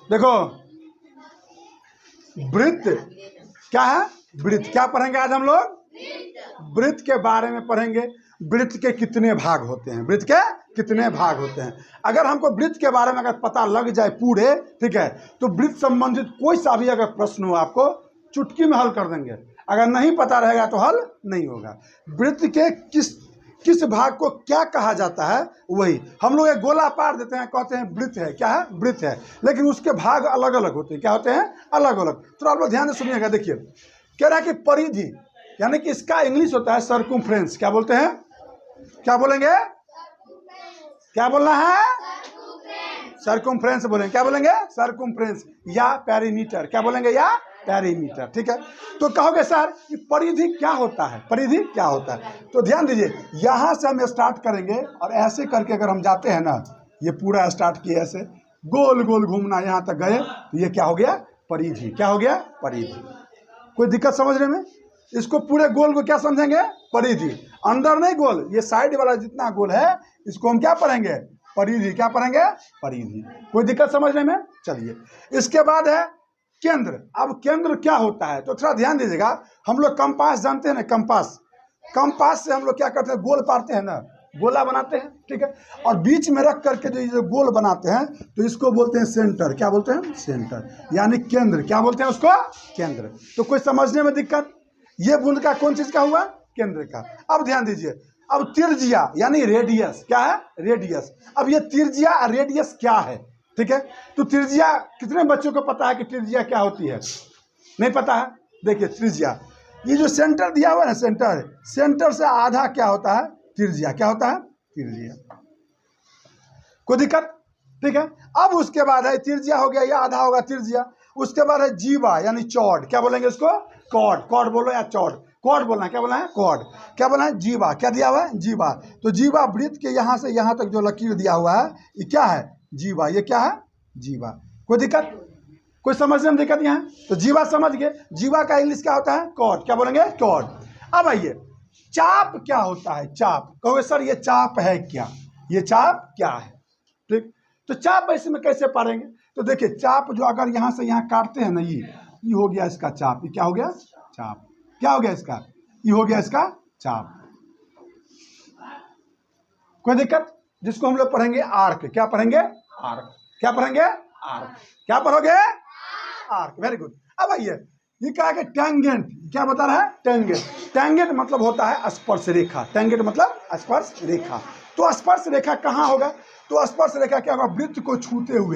देखो वृत्त क्या है, वृत्त क्या पढ़ेंगे आज हम लोग, वृत्त के बारे में पढ़ेंगे। वृत्त के कितने भाग होते हैं, वृत्त के कितने भाग होते हैं। अगर हमको वृत्त के बारे में अगर पता लग जाए पूरे, ठीक है, तो वृत्त संबंधित कोई सा भी अगर प्रश्न हो आपको चुटकी में हल कर देंगे। अगर नहीं पता रहेगा तो हल नहीं होगा। वृत्त के किस भाग को क्या कहा जाता है, वही हम लोग एक गोला पार देते हैं, कहते हैं वृत्त है, क्या है, वृत्त है, लेकिन उसके भाग अलग अलग होते हैं। क्या होते हैं, अलग अलग। तो आप लोग ध्यान से सुनिएगा। देखिए कह रहा है कि परिधि, यानी कि इसका इंग्लिश होता है सर्कमफ्रेंस। क्या बोलते हैं, क्या बोलेंगे, क्या बोलना है, सर्कमफ्रेंस बोलेंगे। क्या बोलेंगे, सर्कमफ्रेंस या पेरीमीटर। क्या बोलेंगे, या पेरीमीटर। ठीक है, तो कहोगे सर कि परिधि क्या होता है, परिधि क्या होता है। तो ध्यान दीजिए, यहां से हम स्टार्ट करेंगे और ऐसे करके अगर हम जाते हैं ना, ये पूरा स्टार्ट किए ऐसे गोल गोल घूमना, यहां तक गए, तो ये क्या हो गया, परिधि। क्या हो गया, परिधि। कोई दिक्कत समझने में, इसको पूरे गोल को क्या समझेंगे, परिधि। अंदर नहीं गोल, ये साइड वाला जितना गोल है इसको हम क्या पढ़ेंगे, परिधि। क्या पढ़ेंगे, परिधि। कोई दिक्कत समझने में। चलिए, इसके बाद है केंद्र। अब केंद्र क्या होता है, तो थोड़ा ध्यान दीजिएगा। हम लोग कंपास जानते हैं ना, कंपास, कंपास से हम लोग क्या करते हैं, गोल पारते हैं ना, गोला बनाते हैं। ठीक है, और बीच में रख करके जो गोल बनाते हैं तो इसको बोलते हैं सेंटर। क्या बोलते हैं, सेंटर, यानी केंद्र। क्या बोलते हैं उसको, केंद्र। तो कोई समझने में दिक्कत, ये बूंद का कौन चीज का हुआ, केंद्र का। अब ध्यान दीजिए, अब त्रिज्या यानी रेडियस। क्या है, रेडियस। अब ये त्रिज्या और रेडियस क्या है, ठीक है। तो त्रिज्या कितने बच्चों को पता है कि त्रिज्या क्या होती है, नहीं पता है। देखिए त्रिज्या, ये जो सेंटर दिया हुआ है ना, सेंटर, सेंटर से आधा क्या होता है, त्रिज्या। क्या होता है, त्रिज्या। कोई दिक्कत, ठीक है। अब उसके बाद है त्रिज्या हो गया, या आधा होगा त्रिज्या। उसके बाद है जीवा यानी चौड़। क्या बोलेंगे इसको, कॉर्ड। कॉर्ड बोलो या चौड़, कॉर्ड बोलना है। क्या बोलना है, कॉर्ड। क्या बोलना है, जीवा। क्या दिया हुआ है, जीवा। तो जीवा वृत्त के यहाँ से यहाँ तक जो लकीर दिया हुआ है ये क्या है, जीवा। ये क्या है, जीवा। कोई दिक्कत, कोई समझने में दिक्कत यहाँ, तो जीवा समझ गए। जीवा का इंग्लिश क्या होता है, कॉर्ड। क्या बोलेंगे, कॉर्ड। अब आइए, चाप क्या होता है, चाप। कहोगे सर ये चाप है क्या, ये चाप क्या है, ठीक। तो चाप ऐसे में कैसे पारेंगे, तो देखिए चाप जो अगर यहाँ से यहाँ काटते हैं ना, ये हो गया इसका चाप। ये क्या हो गया, चाप। क्या हो गया इसका, ये हो गया इसका चाप। कोई दिक्कत, जिसको हम लोग पढ़ेंगे आर्क। क्या पढ़ेंगे, आर्क। क्या पढ़ेंगे, आर्क। क्या पढ़ोगे, आर्क। Very good. अब आइए, ये क्या है कि टेंजेंट। क्या बता रहा है, टेंजेंट। टेंजेंट मतलब होता है स्पर्श रेखा। टेंजेंट मतलब स्पर्श रेखा। तो स्पर्श रेखा कहाँ होगा, तो स्पर्श रेखा क्या होगा, वृत्त को छूते हुए।